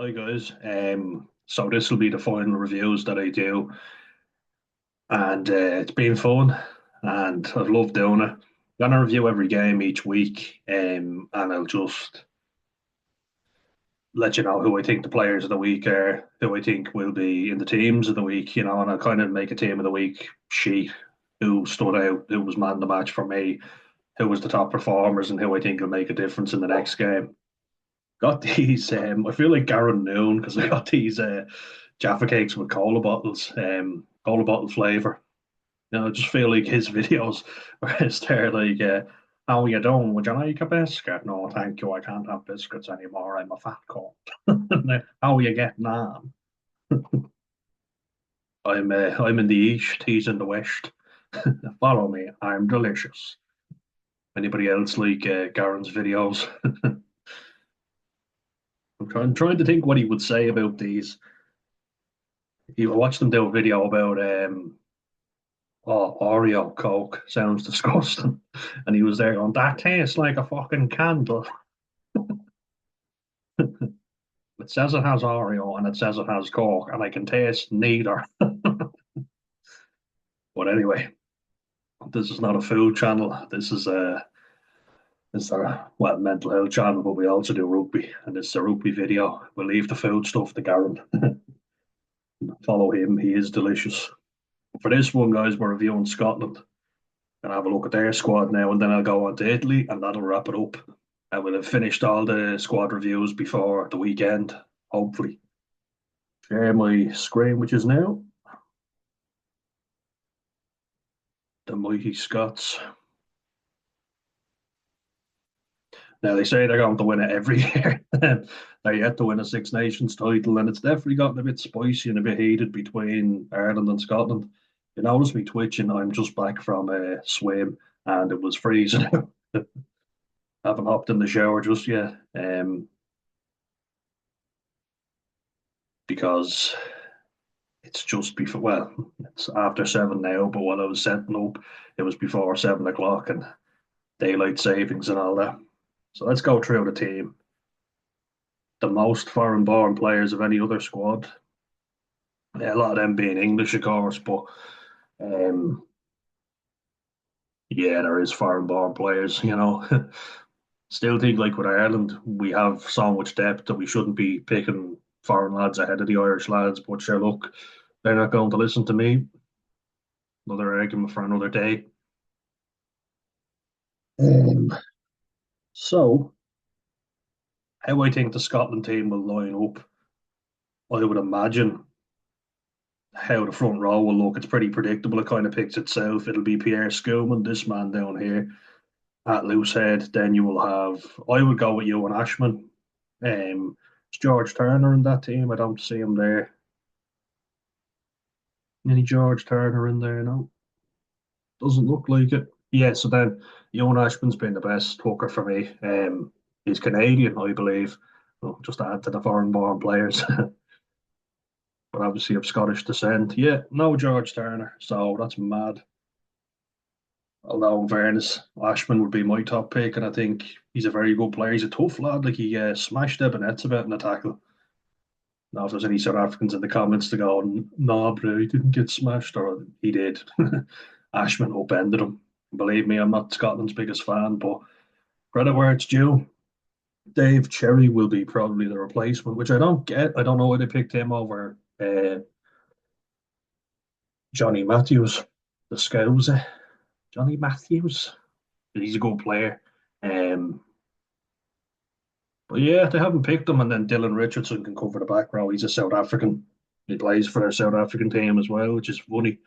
Hi guys. So this will be the final reviews that I do, and it's been fun, and I've loved doing it. I'm gonna review every game each week, and I'll just let you know who I think the players of the week are, who I think will be in the teams of the week, and I'll kind of make a team of the week sheet, who stood out, who was man of the match for me, who was the top performers, and who I think will make a difference in the next game. Got these. I feel like Garen Noon because I got these Jaffa cakes with cola bottle flavor. I just feel like his videos where they're like, "How are you doing? Would you like a biscuit?" No, thank you. I can't have biscuits anymore. I'm a fat cunt. How are you getting on? I'm in the east. He's in the west. Follow me. I'm delicious. Anybody else like Garen's videos? I'm trying to think what he would say about these. I watched him do a video about Oreo Coke. Sounds disgusting. And he was there going, that tastes like a fucking candle. It says it has Oreo and it says it has Coke, and I can taste neither. But anyway, this is not a food channel. This is a mental health channel, but we also do rugby, and this is a rugby video. We'll leave the food stuff to Garen. Follow him, he is delicious. For this one, guys, we're reviewing Scotland. And have a look at their squad now, and then I'll go on to Italy, and that'll wrap it up. I will have finished all the squad reviews before the weekend, hopefully. Share my screen, which is now the mighty Scots. Now they say they're going to win it every year. They're yet to win a Six Nations title, and it's definitely gotten a bit spicy and a bit heated between Ireland and Scotland. You notice me twitching. I'm just back from a swim, and it was freezing. Haven't hopped in the shower just yet, because it's just before. Well, it's after 7 now, but when I was setting up, it was before 7 o'clock and daylight savings and all that. So let's go through the team. The most foreign-born players of any other squad. Yeah, a lot of them being English, of course, but um, yeah, there is foreign-born players. Still think like with Ireland, we have so much depth that we shouldn't be picking foreign lads ahead of the Irish lads. But sure, look, they're not going to listen to me. Another argument for another day. Um, so, how I think the Scotland team will line up, I would imagine how the front row will look. It's pretty predictable. It kind of picks itself. It'll be Pierre Schoeman, this man down here at loose head. Then you will have, I would go with you and Ashman. It's George Turner in that team. I don't see him there. Any George Turner in there? No, doesn't look like it. Yeah, so then Ewan Ashman's been the best hooker for me. He's Canadian, I believe. Well, just to add to the foreign-born players, but obviously of Scottish descent. Yeah, no George Turner, so that's mad. Although, in fairness, Ashman would be my top pick, and I think he's a very good player. He's a tough lad. Like he smashed Ebenetz about in the tackle. Now, if there's any South Africans in the comments to go, no, bro, he didn't get smashed, or he did. Ashman upended him. Believe me, I'm not Scotland's biggest fan, but credit where it's due. Dave Cherry will be probably the replacement, which I don't get. I don't know why they picked him over Johnny Matthews, the Scouser. Johnny Matthews. He's a good player. Um, but yeah, they haven't picked him, and then Dylan Richardson can cover the back row. He's a South African. He plays for their South African team as well, which is funny.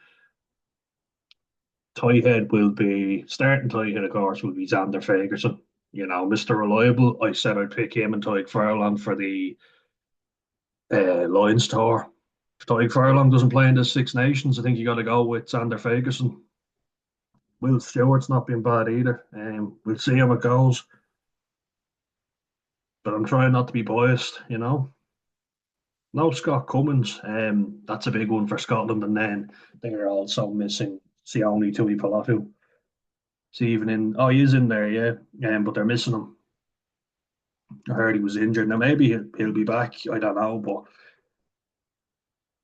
Tie head will be starting tie head, of course, will be Xander Fagerson. Mr. Reliable. I said I'd pick him and Tyke Furlong for the Lions tour. If Tyke Furlong doesn't play in the Six Nations, I think you got to go with Xander Fagerson. Will Stewart's not been bad either. We'll see how it goes, but I'm trying not to be biased. No Scott Cummings. That's a big one for Scotland, and then they're also missing Sione Tuipulotu. See, even in he is in there, yeah. But they're missing him. I heard he was injured. Now maybe he'll be back. I don't know, but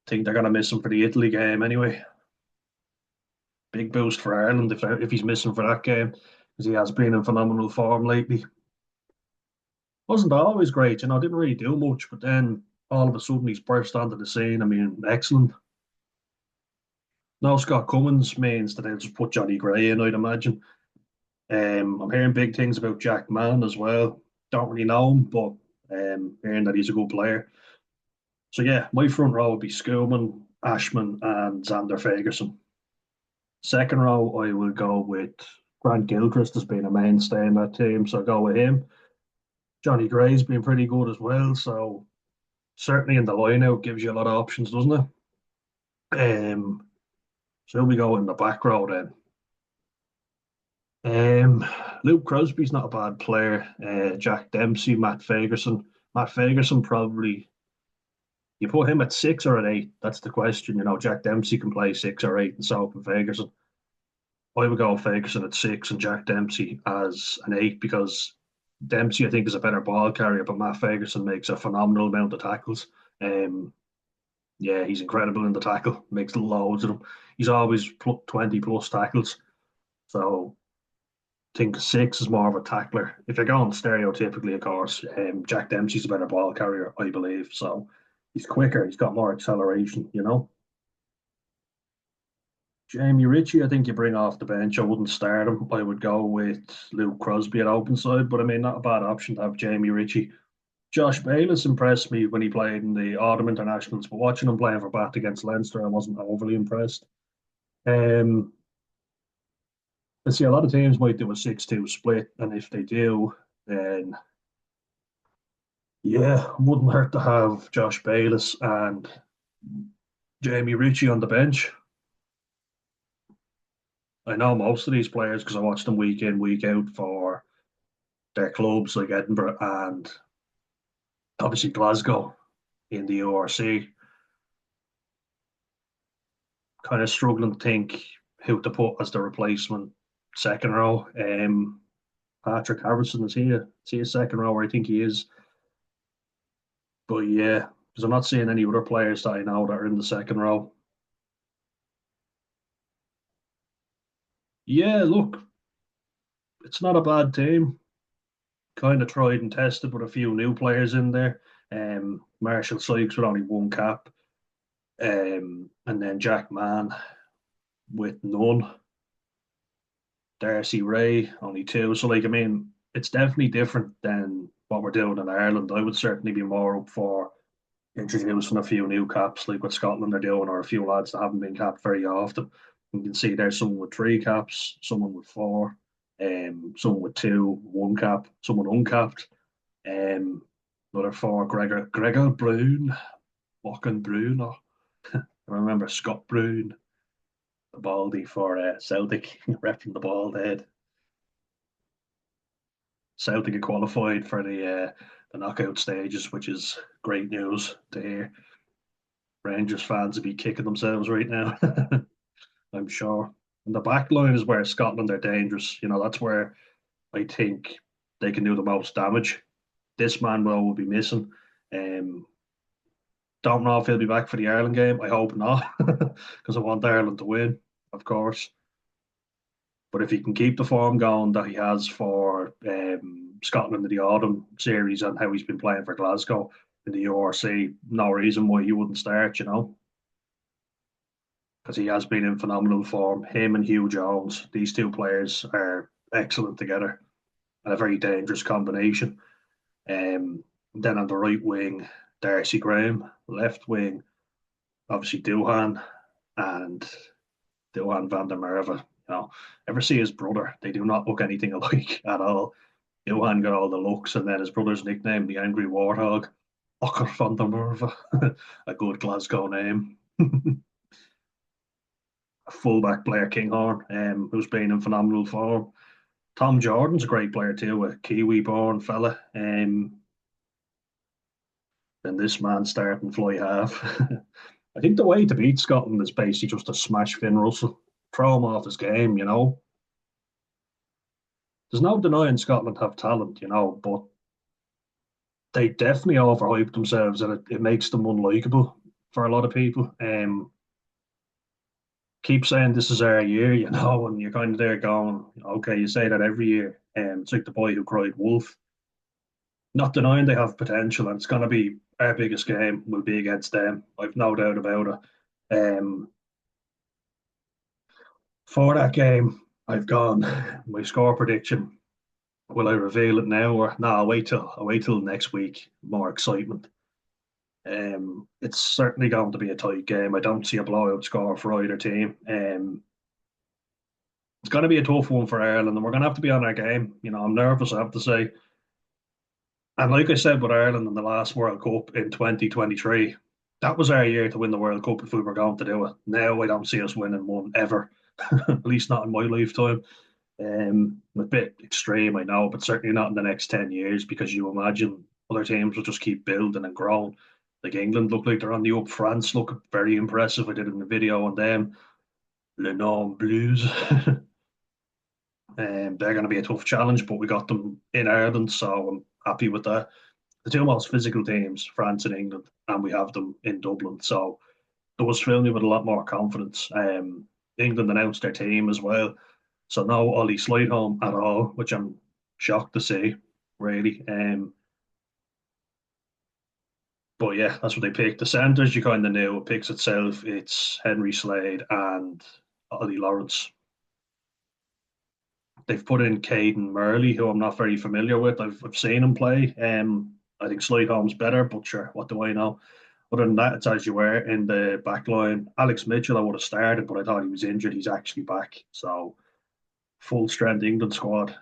I think they're gonna miss him for the Italy game anyway. Big boost for Ireland if he's missing for that game, because he has been in phenomenal form lately. Wasn't always great, didn't really do much, but then all of a sudden he's burst onto the scene. I mean, excellent. Now Scott Cummings means that they'll just put Johnny Gray in, I'd imagine. I'm hearing big things about Jack Mann as well. Don't really know him, but hearing that he's a good player. So yeah, my front row would be Schoolman, Ashman, and Xander Fagerson. Second row, I will go with Grant Gilchrist as being a mainstay in that team, so I go with him. Johnny Gray's been pretty good as well, so certainly in the line-out gives you a lot of options, doesn't it? Um, so we go in the back row then. Luke Crosby's not a bad player. Jack Dempsey, Matt Fagerson. Matt Fagerson probably you put him at six or at eight. That's the question. Jack Dempsey can play six or eight, and so can Fagerson. I would go Fagerson at six and Jack Dempsey as an eight because Dempsey, I think, is a better ball carrier, but Matt Fagerson makes a phenomenal amount of tackles. Um, yeah, he's incredible in the tackle, makes loads of them. He's always 20 plus tackles. So I think six is more of a tackler. If you're going stereotypically, of course, Jack Dempsey's a better ball carrier, I believe. So he's quicker, he's got more acceleration. Jamie Ritchie, I think you bring off the bench. I wouldn't start him. I would go with Luke Crosby at open side, but I mean, not a bad option to have Jamie Ritchie. Josh Bayliss impressed me when he played in the autumn internationals, but watching him playing for Bath against Leinster, I wasn't overly impressed. Um, let's see, a lot of teams might do a 6-2 split, and if they do, then yeah, wouldn't hurt to have Josh Bayliss and Jamie Ritchie on the bench. I know most of these players because I watch them week in, week out for their clubs like Edinburgh and obviously Glasgow in the URC. Kind of struggling to think who to put as the replacement second row. Patrick Harrison, is he a second row? I think he is. But yeah, because I'm not seeing any other players that I know that are in the second row. Yeah, look, it's not a bad team. Kind of tried and tested with a few new players in there. Marshall Sykes with only one cap. And then Jack Mann with none. Darcy Ray, only two. So, like, I mean, it's definitely different than what we're doing in Ireland. I would certainly be more up for introducing a few new caps, like what Scotland are doing, or a few lads that haven't been capped very often. You can see there's someone with three caps, someone with four, someone with two, one cap, someone uncapped, another four, Gregor Brune, Walken Brune. I remember Scott Brune, the baldy for Celtic, repping the bald head. Celtic had qualified for the knockout stages, which is great news to hear. Rangers fans would be kicking themselves right now, I'm sure. And the back line is where Scotland are dangerous. That's where I think they can do the most damage. This man will be missing. Um, don't know if he'll be back for the Ireland game. I hope not, because I want Ireland to win, of course. But if he can keep the form going that he has for Scotland in the autumn series and how he's been playing for Glasgow in the URC, no reason why he wouldn't start, because he has been in phenomenal form. Him and Hugh Jones, these two players are excellent together and a very dangerous combination. Then on the right wing, Darcy Graham, left wing, obviously Duhan and Duhan van der Merwe. Ever see his brother? They do not look anything alike at all. Johan got all the looks, and then his brother's nickname, the Angry Warthog, Ocker van der Merwe, a good Glasgow name. Fullback Blair Kinghorn, who's been in phenomenal form. Tom Jordan's a great player too, a Kiwi-born fella. Then this man starting fly half. I think the way to beat Scotland is basically just to smash Finn Russell, throw him off his game. There's no denying Scotland have talent, but They definitely overhype themselves, and it makes them unlikable for a lot of people. Keep saying this is our year, and you're kind of there going, okay, you say that every year. It's like the boy who cried wolf. Not denying they have potential, and it's going to be our biggest game will be against them. I've no doubt about it. For that game, I've gone my score prediction. Will I reveal it now or no? I'll wait till next week. More excitement. It's certainly going to be a tight game. I don't see a blowout score for either team. It's going to be a tough one for Ireland, and we're going to have to be on our game. I'm nervous, I have to say. And like I said with Ireland in the last World Cup in 2023, that was our year to win the World Cup if we were going to do it. Now I don't see us winning one ever, at least not in my lifetime. A bit extreme, I know, but certainly not in the next 10 years because you imagine other teams will just keep building and growing. Like England look like they're on the up. France look very impressive. I did a video on them. Le Nom Blues. They're going to be a tough challenge, but we got them in Ireland, so I'm happy with that. The two most physical teams, France and England, and we have them in Dublin. So those fill me with a lot more confidence. England announced their team as well. So no Ollie Slightholme at all, which I'm shocked to see, really. But yeah, that's what they picked. The centres, you kind of knew it picks itself. It's Henry Slade and Ollie Lawrence. They've put in Caden Merle, who I'm not very familiar with. I've seen him play. I think Slightholme's better, but sure, what do I know? Other than that, it's as you were in the back line. Alex Mitchell, I would have started, but I thought he was injured. He's actually back. So full strength England squad.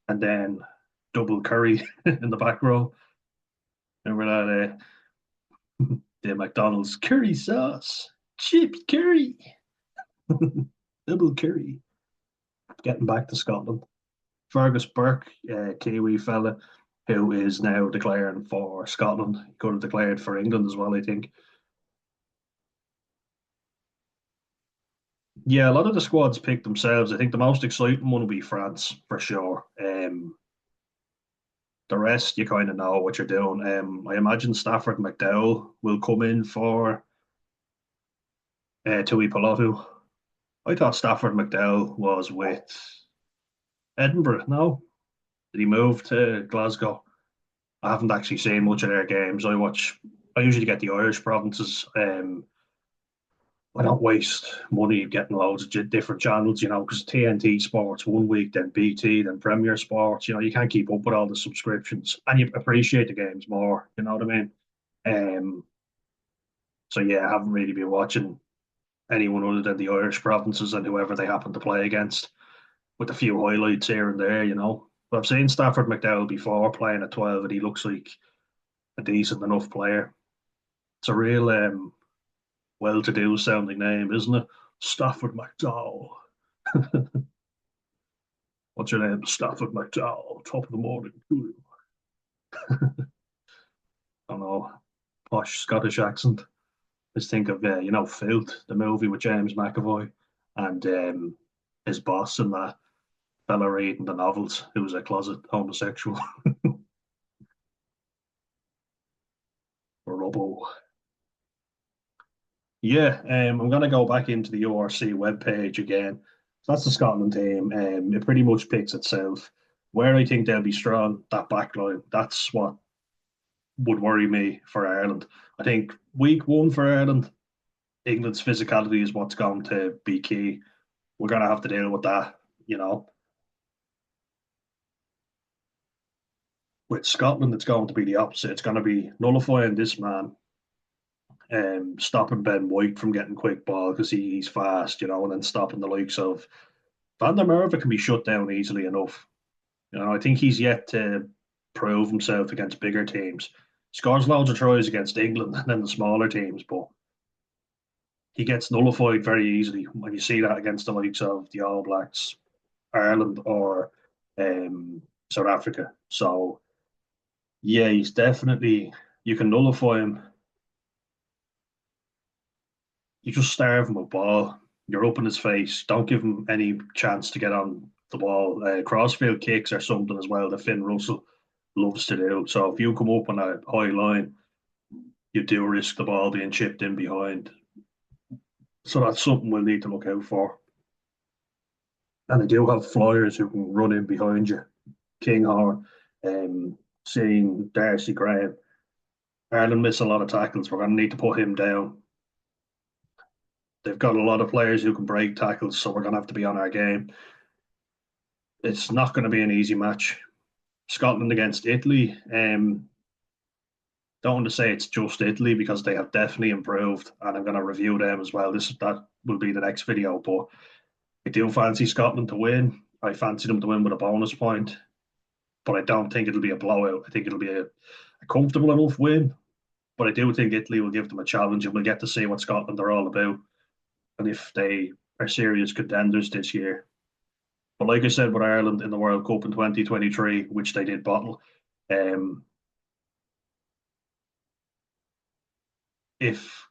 And then double Curry in the back row. Remember that the McDonald's curry sauce, chips curry, double curry. Getting back to Scotland. Fergus Burke, Kiwi fella, who is now declaring for Scotland. He could have declared for England as well, I think. Yeah, a lot of the squads picked themselves. I think the most exciting one will be France for sure. The rest, you kind of know what you're doing. I imagine Stafford McDowell will come in for Tuipulotu. I thought Stafford McDowell was with Edinburgh. No, did he move to Glasgow? I haven't actually seen much of their games. I usually get the Irish provinces. I don't waste money getting loads of different channels, because TNT Sports one week, then BT, then Premier Sports. You can't keep up with all the subscriptions, and you appreciate the games more. You know what I mean? Um, so yeah, I haven't really been watching anyone other than the Irish provinces and whoever they happen to play against, with a few highlights here and there. But I've seen Stafford McDowell before playing at 12, and he looks like a decent enough player. It's a real well-to-do sounding name, isn't it? Stafford McDowell. What's your name? Stafford McDowell. Top of the morning. I don't know. Posh Scottish accent. Just think of Filth, the movie with James McAvoy, and his boss and that fella reading the novels who was a closet homosexual. Robbo. Yeah, I'm gonna go back into the URC webpage again. So that's the Scotland team. It pretty much picks itself. Where I think they'll be strong, that back line. That's what would worry me for Ireland. I think week one for Ireland, England's physicality is what's going to be key. We're gonna have to deal with that, you know. With Scotland, it's going to be the opposite. It's going to be nullifying this man, stopping Ben White from getting quick ball because he's fast, and then stopping the likes of Van der Merwe can be shut down easily enough. I think he's yet to prove himself against bigger teams. Scores loads of tries against England and then the smaller teams, but he gets nullified very easily when you see that against the likes of the All Blacks, Ireland, or South Africa. So yeah, he's definitely you can nullify him. You just starve him with ball. You're up in his face. Don't give him any chance to get on the ball. Crossfield kicks are something as well. The Finn Russell. loves to do. So if you come up on a high line, you do risk the ball being chipped in behind. So that's something we'll need to look out for. And they do have flyers who can run in behind you. Kinghorn, seeing Darcy Graham. Ireland miss a lot of tackles. We're going to need to put him down. They've got a lot of players who can break tackles, so we're going to have to be on our game. It's not going to be an easy match. Scotland against Italy. Don't want to say it's just Italy because they have definitely improved, and I'm going to review them as well. That will be the next video, but I do fancy Scotland to win. I fancy them to win with a bonus point, but I don't think it'll be a blowout. I think it'll be a comfortable enough win, but I do think Italy will give them a challenge, and we'll get to see what Scotland are all about and if they are serious contenders this year. But like I said with Ireland in the World Cup in 2023, which they did bottle, um, if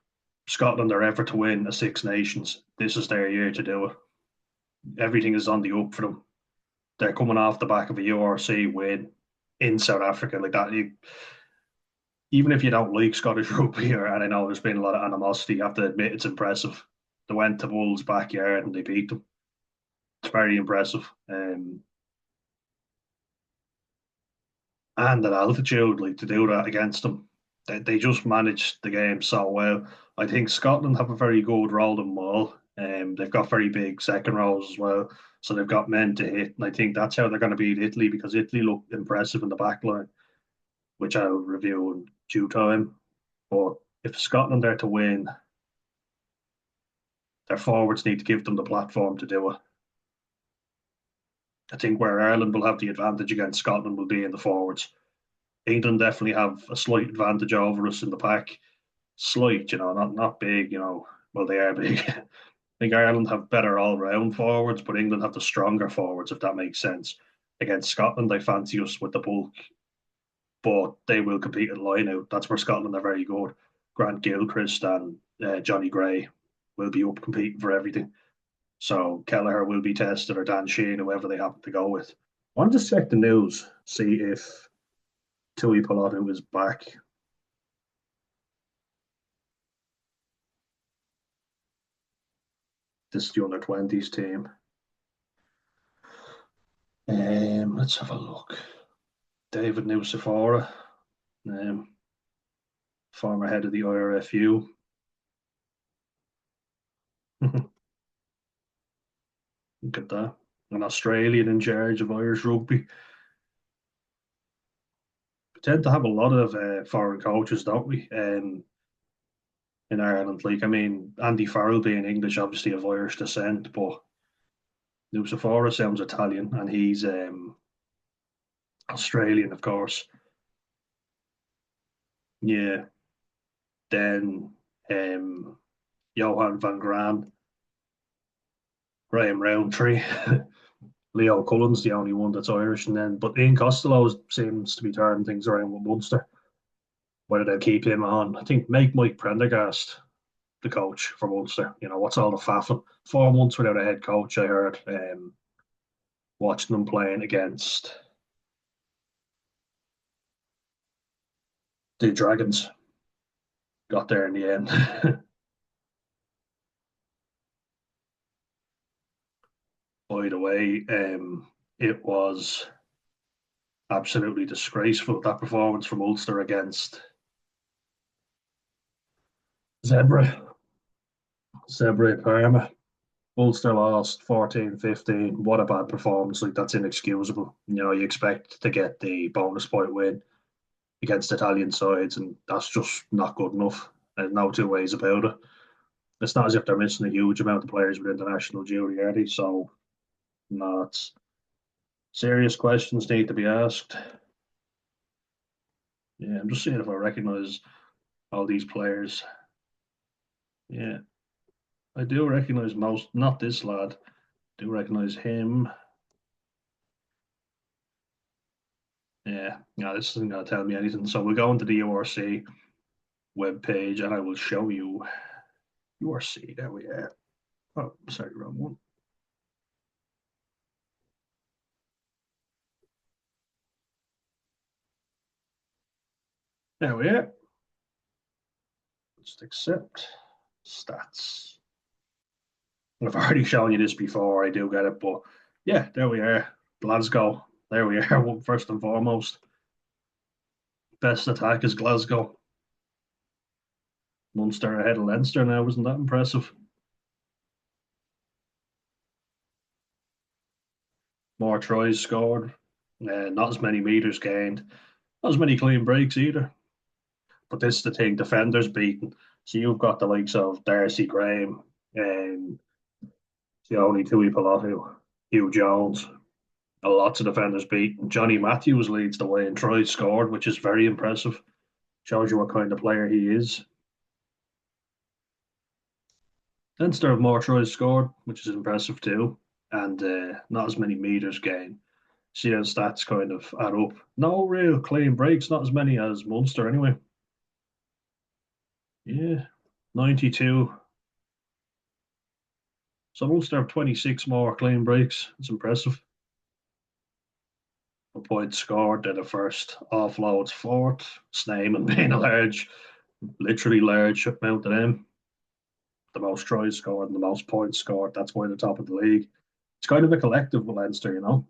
Scotland are ever to win a Six Nations, this is their year to do it. Everything is on the up for them. They're coming off the back of a URC win in South Africa like that. Even if you don't like Scottish rugby, and I know there's been a lot of animosity, you have to admit it's impressive. They went to Wolves' backyard and they beat them. It's very impressive. And at altitude, like to do that against them, they just managed the game so well. I think Scotland have a very good rolling maul. They've got very big second rows as well, so they've got men to hit, and I think that's how they're going to beat Italy because Italy look impressive in the back line, which I'll review in due time. But if Scotland are to win, their forwards need to give them the platform to do it. I think where Ireland will have the advantage against Scotland will be in the forwards. England definitely have a slight advantage over us in the pack. Slight, not big, well, they are big. I think Ireland have better all round forwards, but England have the stronger forwards, if that makes sense. Against Scotland, they fancy us with the bulk, but they will compete at line out. That's where Scotland are very good. Grant Gilchrist and Johnny Gray will be up competing for everything. So Kelleher will be tested, or Dan Sheehan, whoever they happen to go with. I want to check the news, see if Tuipulotu is back. This is the under 20s team. Let's have a look. David Nusafora, former head of the IRFU. Look at that. An Australian in charge of Irish rugby. We tend to have a lot of foreign coaches, don't we? In Ireland, like I mean, Andy Farrell being English, obviously of Irish descent, but Nusafora sounds Italian, and he's Australian, of course. Yeah. Then Johan van Graan, Graham Roundtree, Leo Cullen's the only one that's Irish, and then but Ian Costello seems to be turning things around with Munster. Whether they'll keep him on, I think make Mike Prendergast the coach for Munster. What's all the faffing? 4 months without a head coach, I heard. Watching them playing against the Dragons, got there in the end. By the way, it was absolutely disgraceful, that performance from Ulster against Zebra. Zebra Parma. Ulster lost 14-15. What a bad performance. Like, that's inexcusable. You expect to get the bonus point win against Italian sides, and that's just not good enough. There's no two ways about it. It's not as if they're missing a huge amount of players with international duty, are they? So, no, it's serious questions need to be asked. Yeah, I'm just seeing if I recognize all these players. Yeah, I do recognize most, not this lad. I do recognize him. Yeah, no, this isn't going to tell me anything. So we'll go into the URC webpage and I will show you URC. There we are. Oh, sorry, wrong one. There we are. Just accept stats. I've already shown you this before. I do get it, but yeah, there we are. Glasgow. There we are. First and foremost, best attack is Glasgow. Munster ahead of Leinster now. Wasn't that impressive? More tries scored. Not as many meters gained. Not as many clean breaks either. But this is the thing, defenders beaten. So you've got the likes of Darcy Graham and Sione Tuipulotu, Hugh Jones. Lots of defenders beaten. Johnny Matthews leads the way in tries scored, which is very impressive. Shows you what kind of player he is. Leinster have more tries scored, which is impressive too. And not as many meters gained. See how stats kind of add up. No real clean breaks, not as many as Munster anyway. Yeah, 92. So Munster have 26 more clean breaks. It's impressive. A point scored, they're the first. Offloads fourth. Snyman being a literally large amount of them. The most tries scored and the most points scored. That's why they're top of the league. It's kind of a collective with Leinster, you know.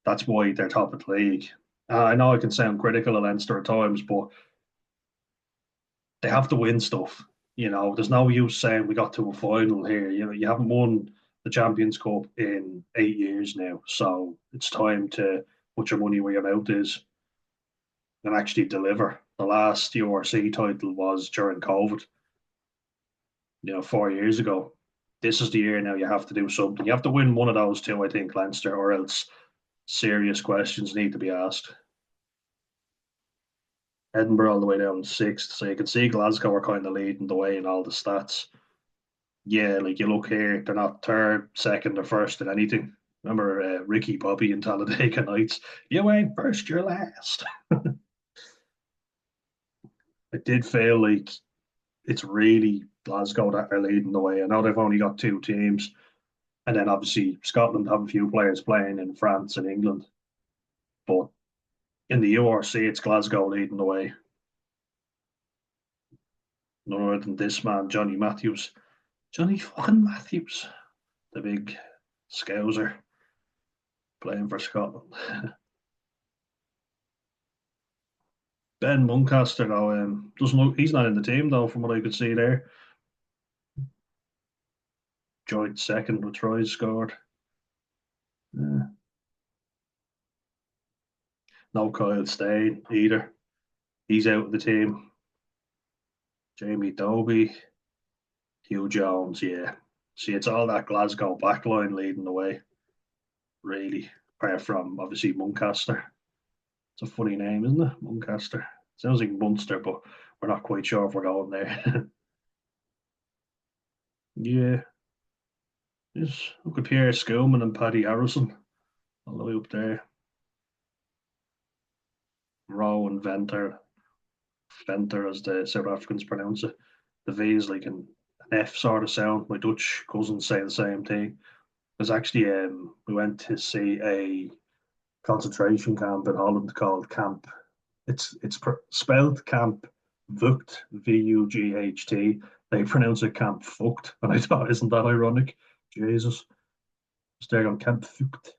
That's why they're top of the league. I know I can sound critical of Leinster at times, but they have to win stuff. You know, there's no use saying we got to a final here. You know, you haven't won the Champions Cup in 8 years now, so it's time to put your money where your mouth is and actually deliver. The last URC title was during COVID, 4 years ago. This is the year now you have to do something. You have to win one of those two, I think, Leinster, or else serious questions need to be asked. Edinburgh all the way down sixth, so you can see Glasgow are kind of leading the way in all the stats. Yeah, like you look here, they're not third, second, or first in anything. Remember Ricky Bobby and Talladega Nights? You ain't first, you're last. It did feel like it's really Glasgow that are leading the way. I know they've only got two teams, and then obviously Scotland have a few players playing in France and England. But in the URC, it's Glasgow leading the way. None other than this man, Johnny Matthews. Johnny fucking Matthews, the big scouser playing for Scotland. Ben Muncaster, though, doesn't look, he's not in the team, though, from what I could see there. Joint second with tries scored. Yeah. No Kyle Steyn either. He's out of the team. Jamie Dobie, Hugh Jones, yeah. See, it's all that Glasgow backline leading the way, really, apart from obviously Muncaster. It's a funny name, isn't it? Muncaster. Sounds like Munster, but we're not quite sure if we're going there. Yeah, yes. Look at Pierre Schoolman and Paddy Harrison all the way up there. Rowe and Venter as the South Africans pronounce it. The V is like an F sort of sound. My Dutch cousins say the same thing. There's actually we went to see a concentration camp in Holland called Camp. It's spelled Camp Vught, Vught. They pronounce it Camp Fucked, and I thought, isn't that ironic? Jesus, it's there on Camp Fucked.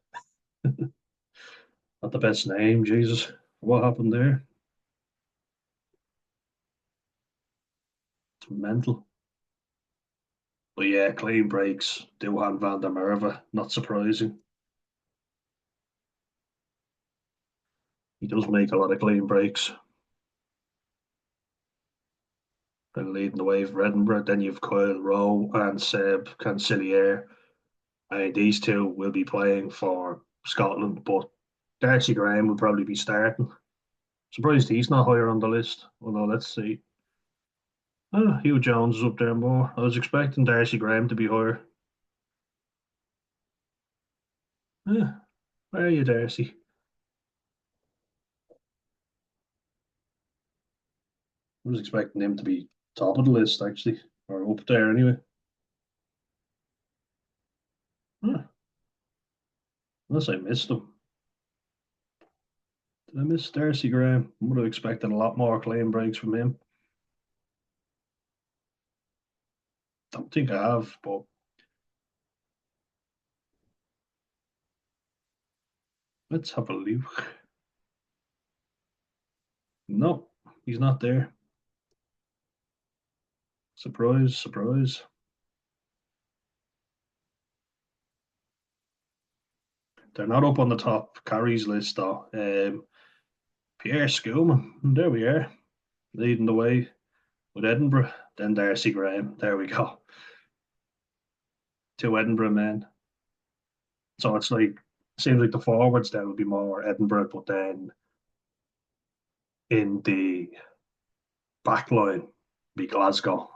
Not the best name, Jesus. What happened there? It's mental. But yeah, clean breaks. Duhan van der Merwe, not surprising. He does make a lot of clean breaks. Then leading the way for Edinburgh. Then you've Kyle Rowe and Seb Cancillier. These two will be playing for Scotland, but Darcy Graham will probably be starting. Surprised he's not higher on the list. Although, let's see. Oh, Hugh Jones is up there more. I was expecting Darcy Graham to be higher. Yeah, where are you, Darcy? I was expecting him to be top of the list, actually, or up there anyway. Huh, unless I missed him. Did I miss Darcy Graham? I would have expected a lot more clean breaks from him. Don't think I have, but let's have a look. No, he's not there. Surprise, surprise. They're not up on the top carries list though. Pierre Schoolman, there we are, leading the way with Edinburgh. Then Darcy Graham, there we go. Two Edinburgh men. So it's like seems like the forwards then would be more Edinburgh, but then in the back line be Glasgow.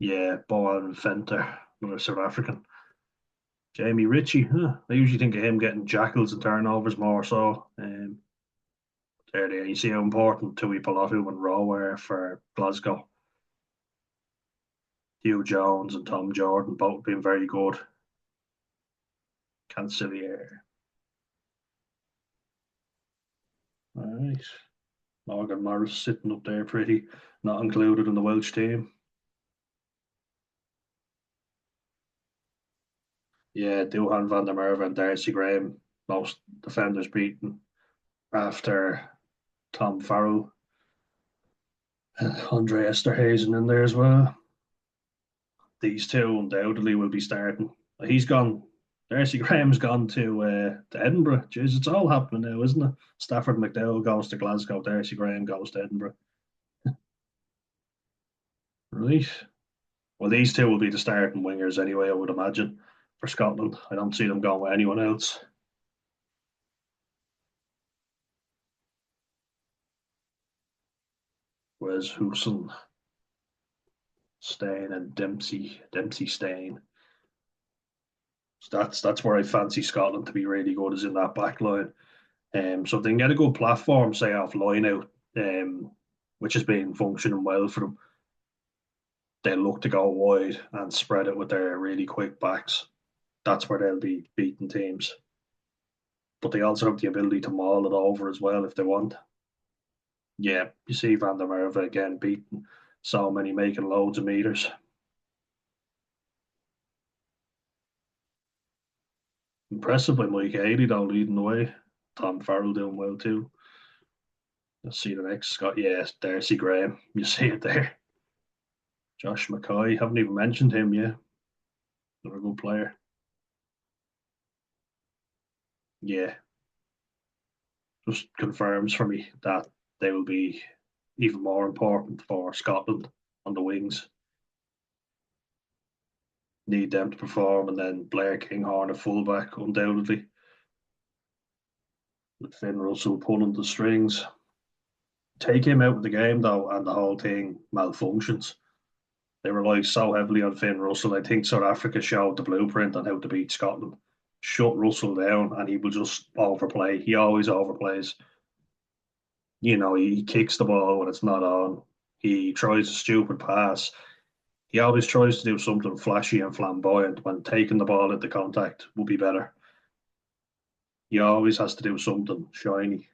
Yeah, Bowen Venter, another South African. Jamie Ritchie, huh? I usually think of him getting jackals and turnovers more so. There, you see how important Tuipulotu and Rowe were for Glasgow. Hugh Jones and Tom Jordan both being very good. Cancillier. All right. Morgan Morris sitting up there pretty, not included in the Welsh team. Yeah, Duhan van der Merwe and Darcy Graham, most defenders beaten after Tom Farrell and Andre Esterhazen in there as well. These two undoubtedly will be starting. He's gone. Darcy Graham's gone to Edinburgh. Jeez, it's all happening now, isn't it? Stafford McDowell goes to Glasgow. Darcy Graham goes to Edinburgh. Right. Well, these two will be the starting wingers anyway, I would imagine, for Scotland. I don't see them going with anyone else. Whereas Houston, Stain, and Dempsey Stain. So that's where I fancy Scotland to be really good is in that back line. So if they can get a good platform, say off line out, which has been functioning well for them, they look to go wide and spread it with their really quick backs. That's where they'll be beating teams. But they also have the ability to maul it over as well if they want. Yeah, you see Van der Merwe again beating so many, making loads of meters. Impressive by Mike Haley though, leading the way. Tom Farrell doing well too. Let's see the next Scott. Yes, Darcy Graham. You see it there. Josh McCoy. Haven't even mentioned him yet. Another good player. Yeah, just confirms for me that they will be even more important for Scotland on the wings. Need them to perform, and then Blair Kinghorn, a fullback, undoubtedly. With Finn Russell pulling the strings. Take him out of the game though, and the whole thing malfunctions. They rely so heavily on Finn Russell. I think South Africa showed the blueprint on how to beat Scotland. Shut Russell down, and he will just overplay. He always overplays. He kicks the ball when it's not on. He tries a stupid pass. He always tries to do something flashy and flamboyant when taking the ball at the contact would be better. He always has to do something shiny.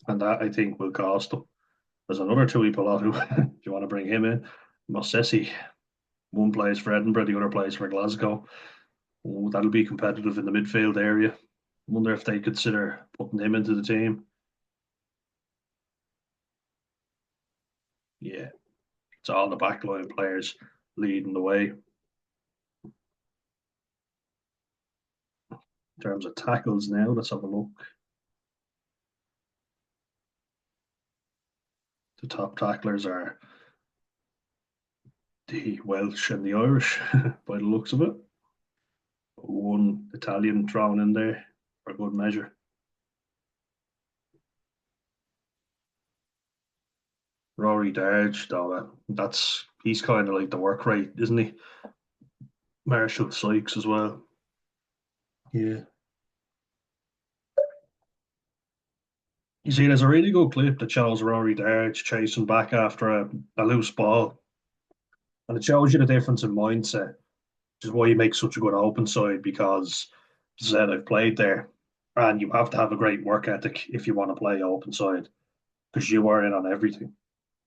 And that I think will cost them. There's another Tuipulotu. Do you want to bring him in? Mossesi. One plays for Edinburgh, the other plays for Glasgow. Oh, that'll be competitive in the midfield area. Wonder if they consider putting him into the team. Yeah, it's all the backline players leading the way. In terms of tackles now, let's have a look. The top tacklers are the Welsh and the Irish, by the looks of it. One Italian thrown in there for good measure. Rory Darge, though, he's kind of like the work rate, isn't he? Marshall Sykes as well. Yeah. You see, there's a really good clip that shows Rory Darge chasing back after a loose ball. And it shows you the difference in mindset, which is why he makes such a good open side because said I've played there, and you have to have a great work ethic if you want to play open side because you are in on everything.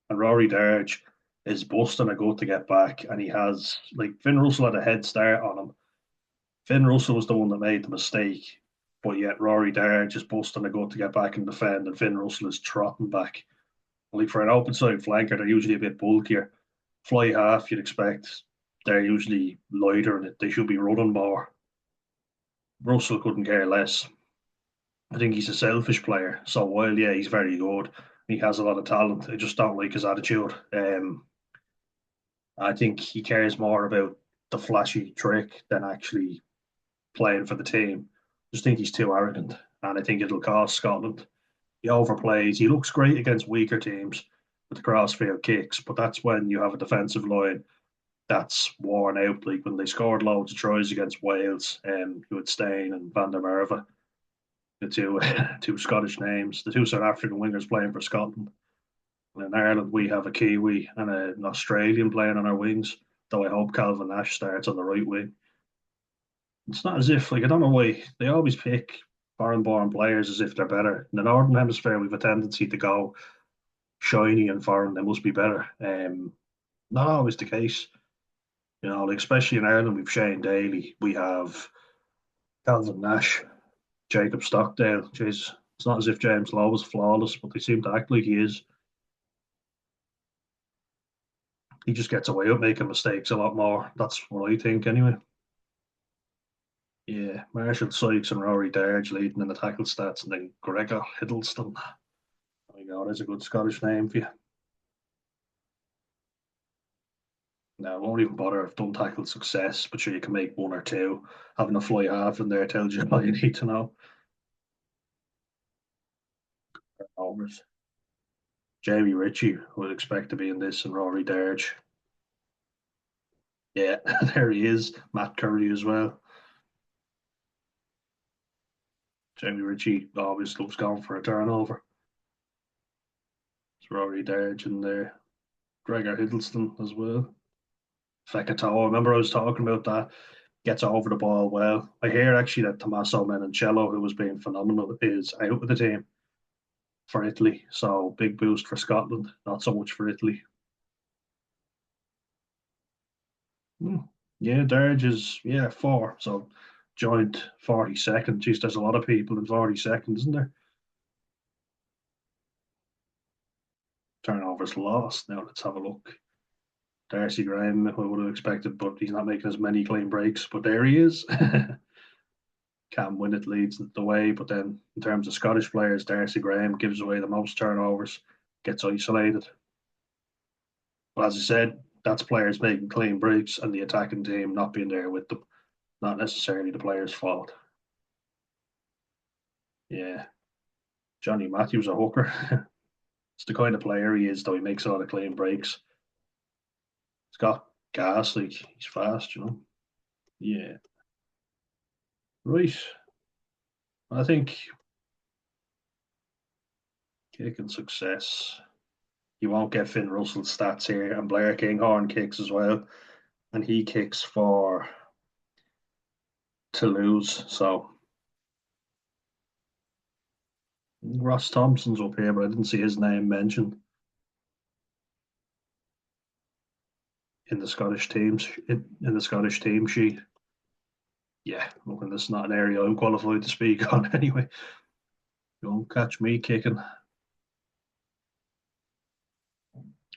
And Rory Darge is busting a gut to get back, and he has like Finn Russell had a head start on him. Finn Russell was the one that made the mistake, but yet Rory Darge is busting a gut to get back and defend, and Finn Russell is trotting back. Like for an open side flanker, they're usually a bit bulkier. Fly half, you'd expect they're usually lighter and they should be running more. Russell couldn't care less. I think he's a selfish player. So while yeah, he's very good, he has a lot of talent. I just don't like his attitude. I think he cares more about the flashy trick than actually playing for the team. I just think he's too arrogant, and I think it'll cost Scotland. He overplays. He looks great against weaker teams with the crossfield kicks, but that's when you have a defensive line that's worn out. Like when they scored loads of tries against Wales, with Stain and Van der Merwe, the two two Scottish names, the two South African wingers playing for Scotland. And in Ireland, we have a Kiwi and an Australian playing on our wings. Though I hope Calvin Nash starts on the right wing. It's not as if like I don't know why they always pick foreign-born players as if they're better. In the Northern Hemisphere, we've a tendency to go shiny and foreign. They must be better. Not always the case. You know, like especially in Ireland, we've Shane Daly, we have Calvin Nash, Jacob Stockdale. Jeez, it's not as if James Lowe is flawless, but they seem to act like he is. He just gets away with making mistakes a lot more. That's what I think, anyway. Yeah, Marshall Sykes and Rory Darge leading in the tackle stats, and then Gregor Hiddleston. Oh my God, that's a good Scottish name for you. Now, I won't even bother. I've done tackle success, but sure, you can make one or two. Having a fly half in there tells you all you need to know. Overs. Jamie Ritchie would expect to be in this, and Rory Darge. Yeah, there he is. Matt Curry as well. Jamie Ritchie always loves going for a turnover. It's Rory Darge in there. Gregor Hiddleston as well. Fekatoa, I remember I was talking about that. Gets over the ball well. I hear actually that Tommaso Menoncello, who was being phenomenal, is out with the team for Italy. So big boost for Scotland, not so much for Italy. Hmm. Yeah, Darge is four. So joint 42nd. Geez, there's a lot of people in 42nd, isn't there? Turnovers lost. Now let's have a look. Darcy Graham, I would have expected, but he's not making as many clean breaks. But there he is. Cam Winnett leads the way, but then in terms of Scottish players, Darcy Graham gives away the most turnovers, gets isolated. But as I said, that's players making clean breaks and the attacking team not being there with them, not necessarily the players' fault. Yeah, Johnny Matthews a hooker. It's the kind of player he is, though he makes a lot of clean breaks. He's got gas, like he's fast, you know. Yeah, right. I think kicking success. You won't get Finn Russell's stats here, and Blair Kinghorn kicks as well, and he kicks for Toulouse. So Ross Thompson's up here, but I didn't see his name mentioned in the Scottish teams in the Scottish team sheet. Yeah, look, and this is not an area I'm qualified to speak on anyway. You won't catch me kicking.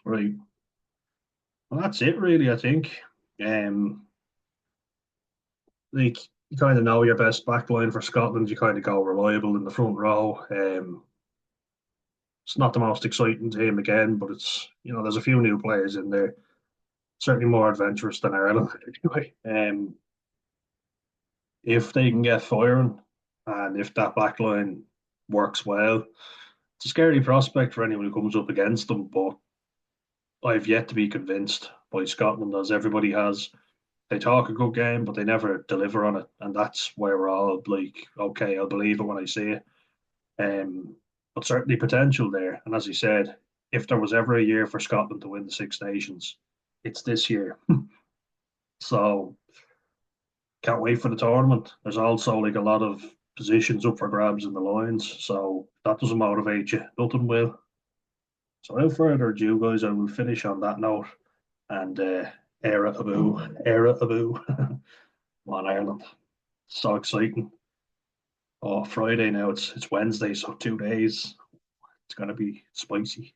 Right. Well, that's it, really. I think. Um, like you kind of know your best backline for Scotland. You kind of go reliable in the front row. It's not the most exciting team again, but it's there's a few new players in there. Certainly more adventurous than Ireland anyway. If they can get firing, and if that backline works well, it's a scary prospect for anyone who comes up against them. But I've yet to be convinced by Scotland, as everybody has. They talk a good game, but they never deliver on it, and that's where we're all like, okay, I'll believe it when I see it. But certainly potential there. And as you said, if there was ever a year for Scotland to win the Six Nations, it's this year. So Can't wait for the tournament. There's also like a lot of positions up for grabs in the lines, so if that doesn't motivate you, nothing will. So without further ado, guys, I will finish on that note and Era Abu, Era Abu, on Ireland. So exciting. Oh, Friday now. It's Wednesday, so 2 days. It's gonna be spicy.